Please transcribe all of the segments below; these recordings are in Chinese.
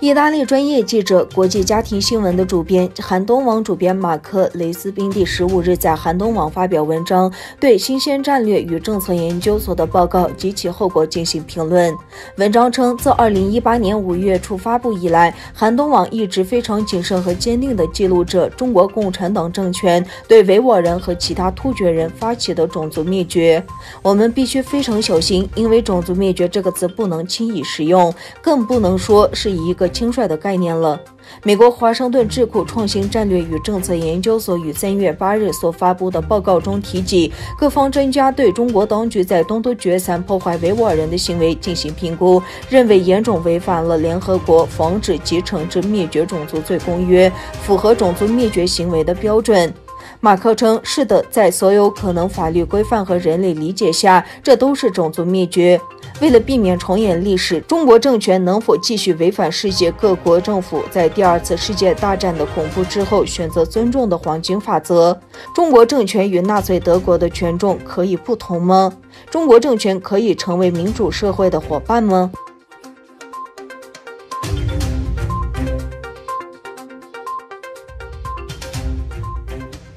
意大利专业记者、国际家庭新闻的主编、寒冬网主编马克·雷斯宾第15日在寒冬网发表文章，对新鲜战略与政策研究所的报告及其后果进行评论。文章称，自2018年5月初发布以来，寒冬网一直非常谨慎和坚定地记录着中国共产党政权对维吾尔人和其他突厥人发起的种族灭绝。我们必须非常小心，因为种族灭绝这个词不能轻易使用，更不能说是一个轻率的概念了。美国华盛顿智库创新战略与政策研究所于3月8日所发布的报告中提及，各方专家对中国当局在东突厥散破坏维吾尔人的行为进行评估，认为严重违反了联合国防止及惩治灭绝种族罪公约，符合种族灭绝行为的标准。马克称，是的，在所有可能法律规范和人类理解下，这都是种族灭绝。为了避免重演历史，中国政权能否继续违反世界各国政府在第2次世界大战的恐怖之后选择尊重的黄金法则？中国政权与纳粹德国的权重可以不同吗？中国政权可以成为民主社会的伙伴吗？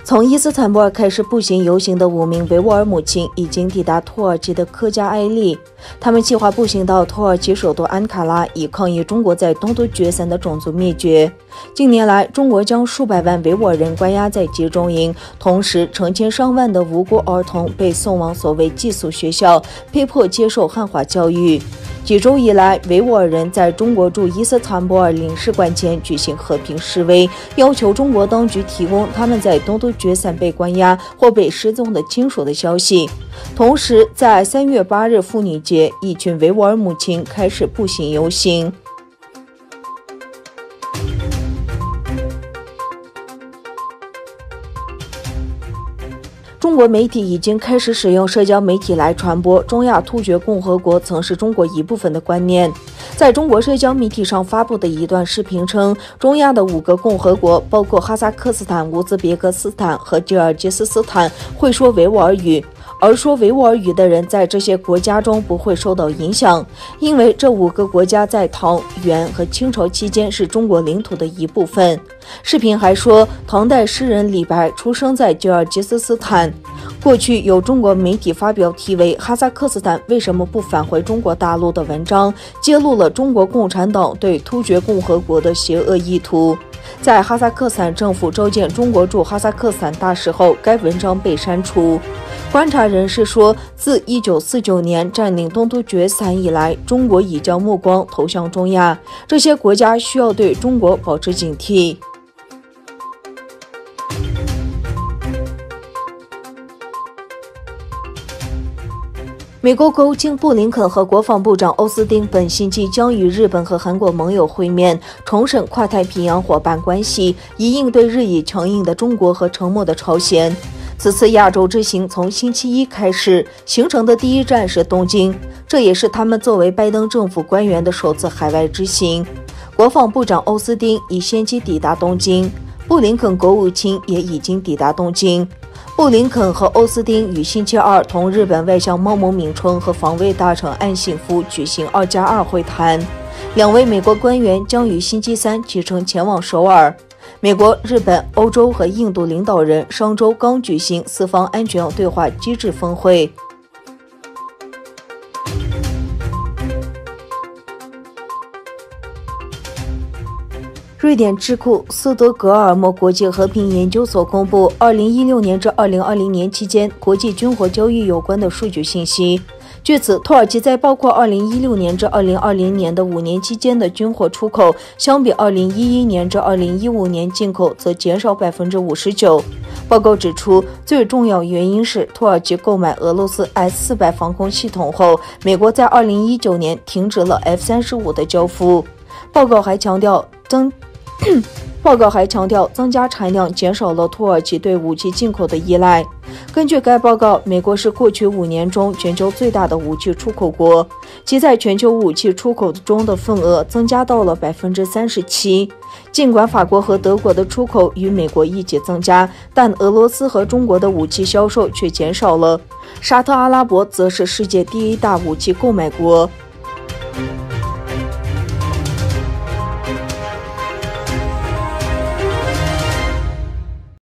从伊斯坦布尔开始步行游行的5名维吾尔母亲已经抵达土耳其的科加埃利，他们计划步行到土耳其首都安卡拉，以抗议中国在东突厥散的种族灭绝。近年来，中国将数百万维吾尔人关押在集中营，同时成千上万的无辜儿童被送往所谓寄宿学校，被迫接受汉化教育。几周以来，维吾尔人在中国驻伊斯坦布尔领事馆前举行和平示威，要求中国当局提供他们在东突厥散被关押或被失踪的亲属的消息。同时，在3月8日妇女节，一群维吾尔母亲开始步行游行。中国媒体已经开始使用社交媒体来传播中亚突厥共和国曾是中国一部分的观念。在中国社交媒体上发布的一段视频称，中亚的5个共和国，包括哈萨克斯坦、乌兹别克斯坦和吉尔吉斯斯坦，会说维吾尔语。而说维吾尔语的人在这些国家中不会受到影响，因为这5个国家在唐、元和清朝期间是中国领土的一部分。视频还说，唐代诗人李白出生在吉尔吉斯斯坦。过去有中国媒体发表题为《哈萨克斯坦为什么不返回中国大陆》的文章，揭露了中国共产党对突厥共和国的邪恶意图。在哈萨克斯坦政府召见中国驻哈萨克斯坦大使后，该文章被删除。观察人士说，自1949年占领东突厥散以来，中国已将目光投向中亚，这些国家需要对中国保持警惕。美国国务卿布林肯和国防部长欧斯汀本星期将与日本和韩国盟友会面，重申跨太平洋伙伴关系，以应对日益强硬的中国和沉默的朝鲜。此次亚洲之行从星期一开始，行程的第一站是东京，这也是他们作为拜登政府官员的首次海外之行。国防部长欧斯汀已先期抵达东京，布林肯国务卿也已经抵达东京。布林肯和欧斯汀于星期二同日本外相茂木敏充和防卫大臣岸信夫举行2+2会谈。2位美国官员将于星期三启程前往首尔。美国、日本、欧洲和印度领导人上周刚举行四方安全对话机制峰会。瑞典智库斯德哥尔摩国际和平研究所公布2016年至2020年期间国际军火交易有关的数据信息。据此，土耳其在包括2016年至2020年的5年期间的军火出口，相比2011年至2015年进口则减少59%。报告指出，最重要原因是土耳其购买俄罗斯 S-400防空系统后，美国在2019年停止了 F-35的交付。报告还强调增加产量减少了土耳其对武器进口的依赖。根据该报告，美国是过去5年中全球最大的武器出口国，其在全球武器出口中的份额增加到了37%。尽管法国和德国的出口与美国一起增加，但俄罗斯和中国的武器销售却减少了。沙特阿拉伯则是世界第1大武器购买国。